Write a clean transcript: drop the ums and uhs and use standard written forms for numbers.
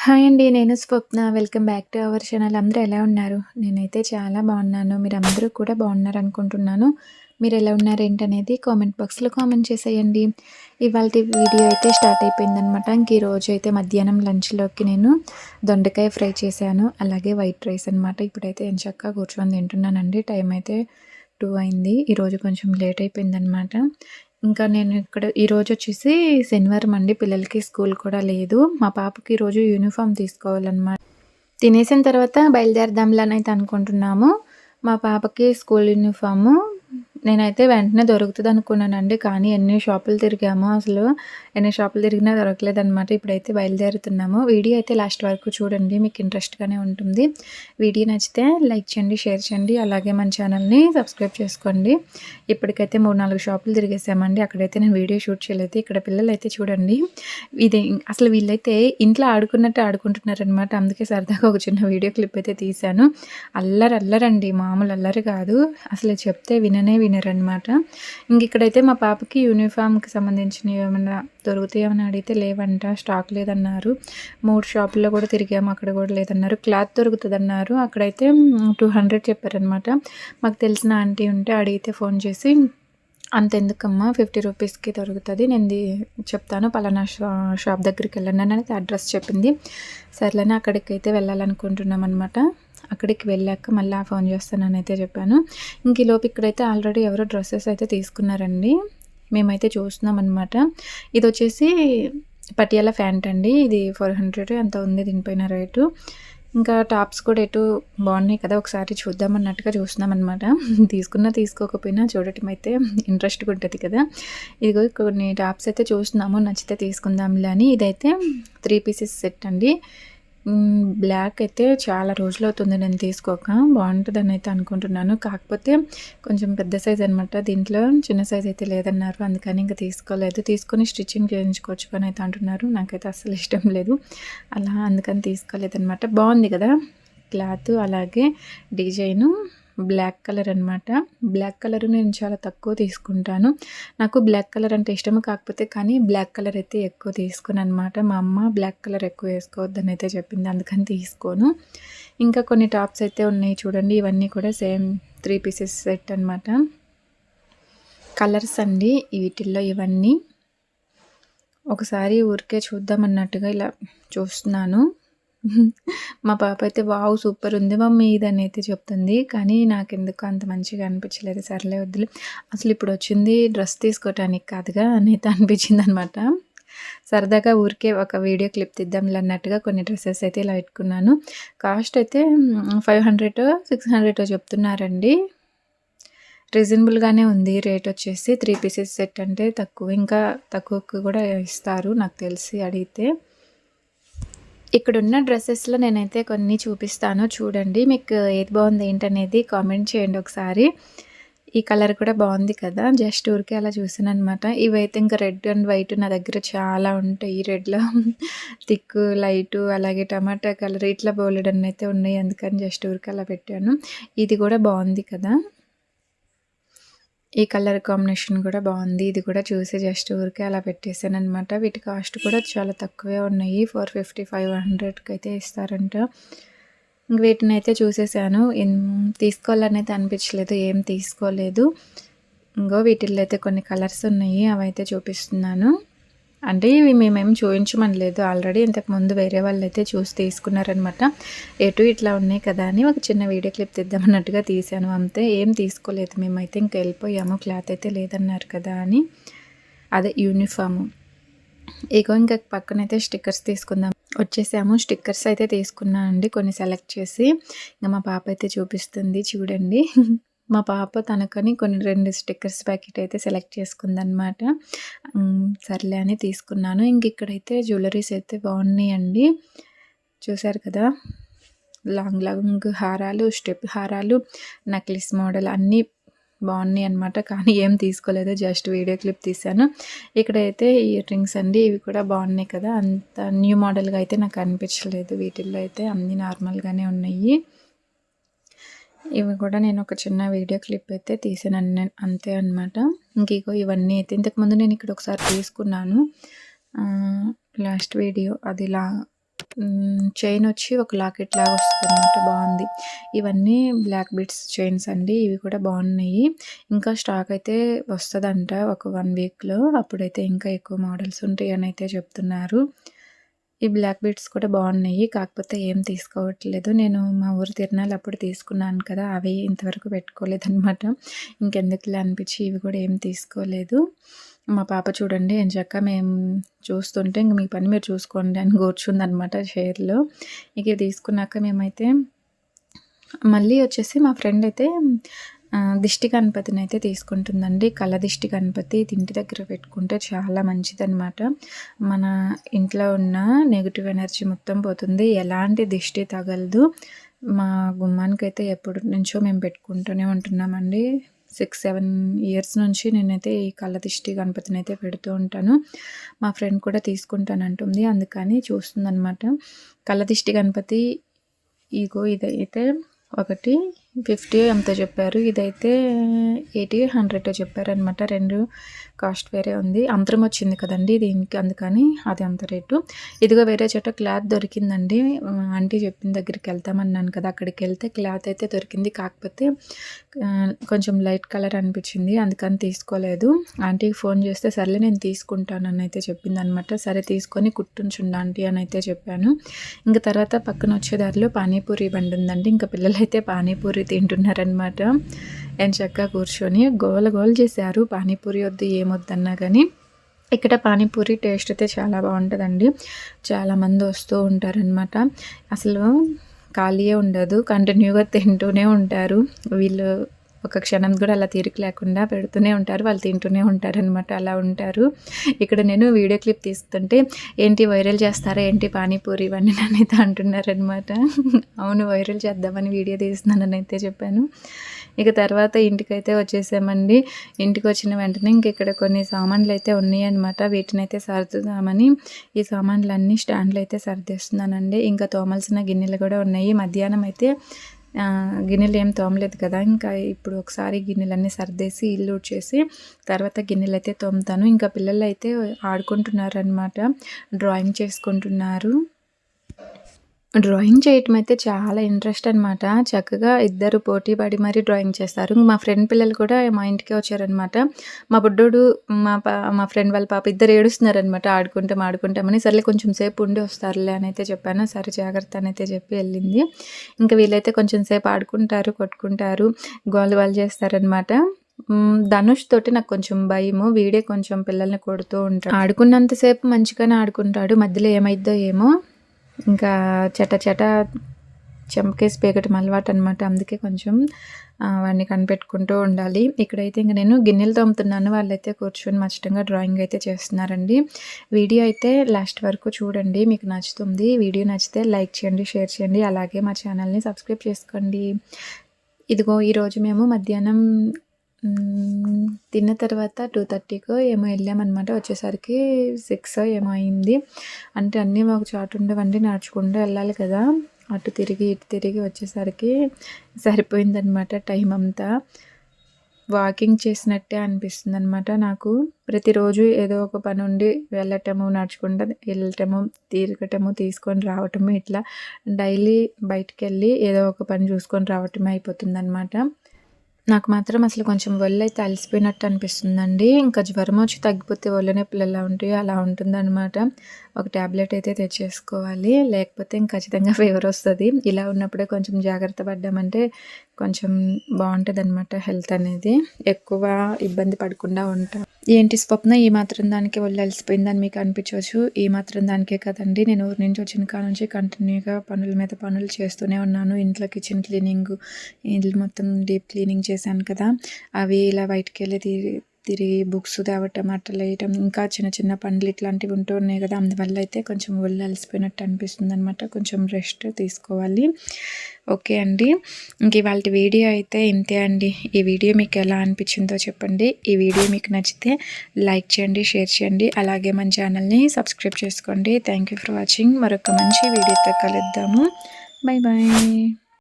Hi అండి. నేను Swapna. Welcome back to our channel. అందరూ ఎలా ఉన్నారు? నేనైతే చాలా బాగున్నాను. మీరందరూ కూడా బాగున్నారనుకుంటున్నాను. మీరెలా ఉన్నారు ఏంటనేది కామెంట్ బాక్స్‌లో కామెంట్ చేసేయండి. ఇవాల్టి వీడియో అయితే స్టార్ట్ అయిపోయిందనమాట. ఇంక ఈరోజు అయితే మధ్యాహ్నం లంచ్‌లోకి నేను దొండకాయ ఫ్రై చేశాను. అలాగే వైట్ రైస్ అనమాట. ఇప్పుడైతే ఎంచక్కా కూర్చొని తింటున్నానండి. టైం అయితే 2 అయింది. ఈరోజు కొంచెం లేట్ అయిపోయిందనమాట. ఇంకా నేను ఇక్కడ ఈరోజొచ్చేసి శనివారం అండి. పిల్లలకి స్కూల్ కూడా లేదు. మా పాపకి ఈరోజు యూనిఫార్మ్ తీసుకోవాలనమాట. తినేసిన తర్వాత బయలుదేరదాంలే అనైతే అనుకుంటున్నాము. మా పాపకి స్కూల్ యూనిఫార్ము నేనైతే వెంటనే దొరుకుతదనుకున్నానండి. కానీ ఎన్ని షాపులు తిరిగామో అసలు ఎన్ని షాపులు తిరిగినా దొరకలేదనమాట. ఇప్పుడైతే బయలుదేరుతున్నాము. వీడియో అయితే లాస్ట్ వరకు చూడండి. మీకు ఇంట్రెస్ట్‌గానే ఉంటుంది. వీడియో నచ్చితే లైక్ చేయండి, షేర్ చేయండి. అలాగే మన ఛానల్‌ని సబ్స్క్రైబ్ చేసుకోండి. ఇప్పటికైతే 3, 4 షాపులు తిరిగేసామండి. అక్కడైతే నేను వీడియో షూట్ చేయలేదు. ఇక్కడ పిల్లలైతే చూడండి. ఇది అసలు వీళ్ళైతే ఇంట్లో ఆడుకున్నట్టు ఆడుకుంటున్నారనమాట. అందుకే సరదాగా ఒక చిన్న వీడియో క్లిప్ అయితే తీశాను. అల్లరండి. మామూలు అల్లరి కాదు. అసలు చెప్తే వినరనమాట. ఇక్కడైతే మా పాపకి యూనిఫామ్‌కి సంబంధించినవి ఏమన్నా దొరుకుతాయేమని అడిగితే లేవంట. స్టాక్ లేదన్నారు. 3 షాపుల్లో కూడా తిరిగాము. అక్కడ కూడా లేదన్నారు. క్లాత్ దొరుకుతదన్నారు. అక్కడైతే 200 చెప్పారనమాట. మాకు తెలిసిన ఆంటీ ఉంటే అడిగితే ఫోన్ చేసి అంతెందుకమ్మా 50 రూపీస్‌కి దొరుకుతది. చెప్తాను పలానా షాప్ దగ్గరికి వెళ్ళండి అని అడ్రస్ చెప్పింది. సర్లేని అక్కడికైతే వెళ్ళాలనుకుంటున్నామనమాట. అక్కడికి వెళ్ళాక మళ్ళీ ఫోన్ చేస్తానని అయితే చెప్పాను. ఈలోపు ఇక్కడైతే ఆల్రెడీ ఎవరో డ్రెస్సెస్ అయితే తీసుకున్నారండి. మేమైతే చూస్తున్నామన్నమాట. ఇదొచ్చేసి పటియాలా ప్యాంట్ అండి. ఇది 400 ఎంతో ఉంది దీనిపైన రేటు. ఇంకా టాప్స్ కూడా బాగున్నాయి కదా! ఒకసారి చూద్దాం అన్నట్టుగా చూస్తున్నామన్నమాట. తీసుకోకపోయినా చూడటం అయితే ఇంట్రెస్ట్‌గా ఉంటది కదా! ఇదిగో కొన్ని టాప్స్ అయితే చూస్తున్నాము. నచ్చితే తీసుకుందాంలే అని. ఇదైతే 3 పీసెస్ సెట్ అండి. బ్లాక్ అయితే చాలా రోజులవుతుంది నేను తీసుకోక. బాగుంటుందని అయితే అనుకుంటున్నాను. కాకపోతే కొంచెం పెద్ద సైజ్ అనమాట. దీంట్లో చిన్న సైజ్ అయితే లేదన్నారు. అందుకని ఇంకా తీసుకోలేదు. తీసుకొని స్టిచ్చింగ్ చేయించుకోవచ్చు అని అయితే అంటున్నారు. నాకైతే అస్సలు ఇష్టం లేదు. అందుకని తీసుకోలేదనమాట. బాగుంది కదా క్లాత్, అలాగే డిజైను. బ్లాక్ కలర్ అనమాట. బ్లాక్ కలర్ నేను చాలా తక్కువ తీసుకుంటాను. నాకు బ్లాక్ కలర్ అంటే ఇష్టము. కాకపోతే కానీ బ్లాక్ కలర్ అయితే ఎక్కువ తీసుకోననమాట. మా అమ్మ బ్లాక్ కలర్ ఎక్కువ వేసుకోవద్దని అయితే చెప్పింది. అందుకని తీసుకోను. ఇంకా కొన్ని టాప్స్ అయితే ఉన్నాయి చూడండి. ఇవన్నీ కూడా సేమ్ 3 పీసెస్ సెట్ అనమాట. కలర్స్ అండి వీటిల్లో ఇవన్నీ. ఒకసారి ఊరికే చూద్దాం అన్నట్టుగా ఇలా చూస్తున్నాను. మా పాప అయితే వావ్! సూపర్ ఉంది మమ్మీ ఇదని అయితే చెప్తుంది. కానీ నాకెందుకో అంత మంచిగా అనిపించలేదు. సర్లే వద్దులే. అసలు ఇప్పుడు వచ్చింది డ్రెస్ తీసుకోవటానికి కాదుగా అని అయితే అనిపించిందనమాట. సరదాగా ఊరికే ఒక వీడియో క్లిప్ తీద్దాంలే అన్నట్టుగా కొన్ని డ్రెస్సెస్ అయితే ఇలా పెట్టుకున్నాను. కాస్ట్ అయితే 500 600 చెప్తున్నారండి. రీజనబుల్‌గానే ఉంది. రేట్ వచ్చేసి 3 పీసెస్ సెట్ అంటే తక్కువ. ఇంకా తక్కువకి కూడా ఇస్తారు నాకు తెలిసి అడిగితే. ఇక్కడున్న డ్రెస్సెస్‌లో నేనైతే కొన్ని చూపిస్తాను చూడండి. మీకు ఏది బాగుంది ఏంటనేది కామెంట్ చేయండి ఒకసారి. ఈ కలర్ కూడా బాగుంది కదా! జస్ట్ ఊరికే అలా చూసాననమాట. ఇవైతే ఇంకా రెడ్ అండ్ వైట్ నా దగ్గర చాలా ఉంటాయి. రెడ్‌లో థిక్కు, లైటు, అలాగే టమాటా కలర్ ఇట్లా బోలెడన్నయితే ఉన్నాయి. అందుకని జస్ట్ ఊరికే అలా పెట్టాను. ఇది కూడా బాగుంది కదా! ఈ కలర్ కాంబినేషన్ కూడా బాగుంది. ఇది కూడా చూసి జస్ట్ ఊరికే అలా పెట్టేసాననమాట. వీటి కాస్ట్ కూడా చాలా తక్కువే ఉన్నాయి. 450, 500కి అయితే ఇస్తారంట. వీటినైతే చూసేసాను. తీసుకోవాలని అయితే అనిపించలేదు. ఏం తీసుకోలేదు. వీటిల్లో అయితే కొన్ని కలర్స్ ఉన్నాయి. అవైతే చూపిస్తున్నాను. అంటే ఇవి మేమేం చూపించమనలేదు. ఆల్రెడీ ఇంతకుముందు వేరే వాళ్ళైతే చూసి తీసుకున్నారనమాట. ఇట్లా ఉన్నాయి కదా అని ఒక చిన్న వీడియో క్లిప్ తీద్దామన్నట్టుగా తీశాను అంతే. ఏం తీసుకోలేదు మేమైతే. ఇంక వెళ్ళిపోయాము. క్లాత్ అయితే లేదన్నారు కదా అని. అదే యూనిఫాము. ఇంకా పక్కనైతే స్టిక్కర్స్ తీసుకుందాం వచ్చేసాము. స్టిక్కర్స్ అయితే తీసుకున్నా అండి కొన్ని సెలెక్ట్ చేసి. ఇంకా మా పాప అయితే చూపిస్తుంది చూడండి. మా పాప తనకని కొన్ని 2 స్టిక్కర్స్ ప్యాకెట్ అయితే సెలెక్ట్ చేసుకుందనమాట. సర్లే అని తీసుకున్నాను. ఇక్కడైతే జ్యువెలరీస్ అయితే బాగున్నాయండి. చూసారు కదా! లాంగ్ హారాలు, స్టెప్ హారాలు, నెక్లెస్ మోడల్ అన్నీ బాగున్నాయి అనమాట. కానీ ఏం తీసుకోలేదు. జస్ట్ వీడియో క్లిప్ తీశాను. ఇక్కడైతే ఇయర్ రింగ్స్ అండి. ఇవి కూడా బాగున్నాయి కదా! అంత న్యూ మోడల్‌గా అయితే నాకు అనిపించలేదు. వీటిల్లో అయితే అన్నీ నార్మల్‌గానే ఉన్నాయి. ఇవి కూడా నేను ఒక చిన్న వీడియో క్లిప్ అయితే తీసాను అంతే అనమాట. ఇవన్నీ అయితే ఇంతకుముందు నేను ఇక్కడ ఒకసారి తీసుకున్నాను. లాస్ట్ వీడియో అది చైన్ వచ్చి ఒక లాకెట్ లాగా వస్తుందన్నమాట. బాగుంది. ఇవన్నీ బ్లాక్ బీడ్స్ చైన్స్ అండి. ఇవి కూడా బాగున్నాయి. ఇంకా స్టాక్ అయితే వస్తుందంట ఒక 1 వీక్లో. అప్పుడైతే ఇంకా ఎక్కువ మోడల్స్ ఉంటాయి అని అయితే చెప్తున్నారు. ఈ బ్లాక్ బీడ్స్ కూడా బాగున్నాయి. కాకపోతే ఏం తీసుకోవట్లేదు. నేను మా ఊరు తిరణాలు అప్పుడు తీసుకున్నాను కదా, అవి ఇంతవరకు పెట్టుకోలేదన్నమాట. ఇంకెందుకులే అనిపించి ఇవి కూడా ఏం తీసుకోలేదు. మా పాప చూడండి ఎంచక్కా మేము చూస్తుంటే ఇంక మీ పని మీరు చూసుకోండి అని కూర్చుందనమాట చైర్లో. ఇక తీసుకున్నాక మేమైతే మళ్ళీ వచ్చేసి మా ఫ్రెండ్ అయితే దిష్టి గణపతిని అయితే తీసుకుంటుందండి. కళ్ళ దిష్టి గణపతి ఇది ఇంటి దగ్గర పెట్టుకుంటే చాలా మంచిదన్నమాట. మన ఇంట్లో ఉన్న నెగిటివ్ ఎనర్జీ మొత్తం పోతుంది. ఎలాంటి దిష్టి తగలదు. మా గుమ్మానికైతే ఎప్పటి నుంచో మేము పెట్టుకుంటూనే ఉంటున్నామండి. 6-7 ఇయర్స్ నుంచి నేనైతే ఈ కళ్ళ దిష్టి గణపతిని అయితే పెడుతూ ఉంటాను. మా ఫ్రెండ్ కూడా తీసుకుంటానంటుంది. అందుకని చూస్తుందన్నమాట. కళ్ళ దిష్టి గణపతి ఇగో ఇదైతే ఒకటి 50 ఎంతో చెప్పారు. ఇదైతే 80-100 చెప్పారనమాట. 2 కాస్ట్ వేరే ఉంది. అంతరం వచ్చింది కదండి దీనికి, అందుకని అది అంత రేటు. ఇదిగో వేరే చోట క్లాత్ దొరికిందండి. ఆంటీ చెప్పిన దగ్గరికి వెళ్తామన్నాను కదా, అక్కడికి వెళ్తే క్లాత్ అయితే దొరికింది. కాకపోతే కొంచెం లైట్ కలర్ అనిపించింది, అందుకని తీసుకోలేదు. ఆంటీకి ఫోన్ చేస్తే సర్లే నేను తీసుకుంటానని అయితే చెప్పింది అనమాట. సరే తీసుకొని కుట్టుంచుండి ఆంటీ అని అయితే చెప్పాను. ఇంకా తర్వాత పక్కన వచ్చేదారిలో పానీపూరి బండి ఉందండి. ఇంకా పిల్లలైతే పానీపూరి తింటున్నారనమాట. ఎంచక్కా కూర్చొని గోల చేశారు. పానీపూరి వద్దు ఏమొద్దన్నా కానీ. ఇక్కడ పానీపూరి టేస్ట్ అయితే చాలా బాగుంటుందండి. చాలామంది వస్తూ ఉంటారనమాట. అసలు ఖాళీయే ఉండదు, కంటిన్యూగా తింటూనే ఉంటారు. వీళ్ళు ఒక క్షణం కూడా అలా తీరిక లేకుండా పెడుతూనే ఉంటారు. వాళ్ళు తింటూనే ఉంటారనమాట. అలా ఉంటారు. ఇక్కడ నేను వీడియో క్లిప్ తీస్తుంటే ఏంటి వైరల్ చేస్తారా ఏంటి పానీపూరి ఇవన్నీ నన్నైతే అంటున్నారనమాట. అవును, వైరల్ చేద్దామని వీడియో తీస్తున్నానని అయితే చెప్పాను. ఇక తర్వాత ఇంటికైతే వచ్చేసామండి. ఇంటికి వచ్చిన వెంటనే ఇంక ఇక్కడ కొన్ని సామాన్లు అయితే ఉన్నాయన్నమాట. వీటిని అయితే సర్దుదామని ఈ సామాన్లన్నీ స్టాండ్లు అయితే సర్దేస్తున్నానండి. ఇంకా తోమాల్సిన గిన్నెలు కూడా ఉన్నాయి. మధ్యాహ్నం అయితే గిన్నెలు ఏం తోమలేదు కదా, ఇంకా ఇప్పుడు ఒకసారి గిన్నెలన్నీ సర్దేసి ఇల్లు ఊడ్చేసి తర్వాత గిన్నెలు అయితే తోముతాను. ఇంకా పిల్లలు అయితే ఆడుకుంటున్నారు అనమాట, డ్రాయింగ్ చేసుకుంటున్నారు. డ్రాయింగ్ చేయటం అయితే చాలా ఇంట్రెస్ట్ అనమాట. చక్కగా ఇద్దరు పోటీ పడి మరీ డ్రాయింగ్ చేస్తారు. మా ఫ్రెండ్ పిల్లలు కూడా మా ఇంటికే వచ్చారనమాట. మా బుడ్డోడు మా ఫ్రెండ్ వాళ్ళ పాప ఇద్దరు ఏడుస్తున్నారనమాట. ఆడుకుంటామని. సర్లే కొంచెం సేపు ఉండి వస్తారులే అని అయితే చెప్పాను. సరే జాగ్రత్త అని అయితే చెప్పి వెళ్ళింది. ఇంకా వీళ్ళైతే కొంచెం సేపు ఆడుకుంటారు, కొట్టుకుంటారు, గోలు చేస్తారనమాట. ధనుష్ తోటి నాకు కొంచెం భయము. వీడే కొంచెం పిల్లల్ని కొడుతూ ఉంటాడు. ఆడుకున్నంతసేపు మంచిగానే ఆడుకుంటాడు, మధ్యలో ఏమైద్దో ఏమో ఇంకా చట చెంపకేసి పేగటం అలవాటు అనమాట. అందుకే కొంచెం వాడిని కనిపెట్టుకుంటూ ఉండాలి. ఇక్కడైతే ఇంక నేను గిన్నెలు తోముతున్నాను. వాళ్ళైతే కూర్చొని మచ్చటంగా డ్రాయింగ్ అయితే చేస్తున్నారండి. వీడియో అయితే లాస్ట్ వరకు చూడండి, మీకు నచ్చుతుంది. వీడియో నచ్చితే లైక్ చేయండి, షేర్ చేయండి, అలాగే మా ఛానల్ని సబ్స్క్రైబ్ చేసుకోండి. ఇదిగో ఈరోజు మేము మధ్యాహ్నం తిన్న తర్వాత 2:30కో ఏమో వెళ్ళామన్నమాట. వచ్చేసరికి 6 ఏమో అయింది. అంటే అన్నీ ఒక చాటు ఉండవండి, నడుచుకుంటూ వెళ్ళాలి కదా. అటు తిరిగి ఇటు తిరిగి వచ్చేసరికి సరిపోయిందనమాట టైం అంతా. వాకింగ్ చేసినట్టే అనిపిస్తుంది అనమాట నాకు. ప్రతిరోజు ఏదో ఒక పని ఉండి వెళ్ళటము, నడుచుకుంటూ వెళ్ళటము, తిరగటము, తీసుకొని రావటము, ఇట్లా డైలీ బయటికి వెళ్ళి ఏదో ఒక పని చూసుకొని రావటమే అయిపోతుందన్నమాట. నాకు మాత్రం అసలు కొంచెం ఒళ్ళైతే అలసిపోయినట్టు అనిపిస్తుందండి. ఇంకా జ్వరం వచ్చి తగ్గిపోతే ఒళ్ళు నొప్పులు ఎలా ఉంటాయో అలా ఉంటుందన్నమాట. ఒక ట్యాబ్లెట్ అయితే తెచ్చేసుకోవాలి, లేకపోతే ఇంక ఖచ్చితంగా ఫీవర్ వస్తుంది. ఇలా ఉన్నప్పుడే కొంచెం జాగ్రత్త పడ్డామంటే కొంచెం బాగుంటుందన్నమాట హెల్త్ అనేది. ఎక్కువ ఇబ్బంది పడకుండా ఉంటాం. ఏంటి స్వప్న ఈ మాత్రం దానికి ఒళ్ళు అలసిపోయిందని మీకు అనిపించవచ్చు. ఈ మాత్రం దానికే కదండి, నేను ఊరి నుంచి వచ్చిన కాడ నుంచి కంటిన్యూగా పనుల మీద పనులు చేస్తూనే ఉన్నాను. ఇంట్లో కిచెన్ క్లీనింగ్, ఇల్లు మొత్తం డీప్ క్లీనింగ్ చేశాను కదా, అవి ఇలా బయటికి వెళ్ళి తిరిగి బుక్స్ తేవటం, అట్టలు వేయటం, ఇంకా చిన్న పనులు ఇట్లాంటివి ఉంటూ ఉన్నాయి కదా. అందువల్ల అయితే కొంచెం ఒళ్ళు అలసిపోయినట్టు అనిపిస్తుంది అనమాట. కొంచెం రెస్ట్ తీసుకోవాలి. ఓకే అండి, ఇంక ఇవాళ వీడియో అయితే ఇంతే అండి. ఈ వీడియో మీకు ఎలా అనిపించిందో చెప్పండి. ఈ వీడియో మీకు నచ్చితే లైక్ చేయండి, షేర్ చేయండి, అలాగే మన ఛానల్ని సబ్స్క్రైబ్ చేసుకోండి. Thank you for watching. మరొక మంచి వీడియోతో కలుద్దాము. Bye bye.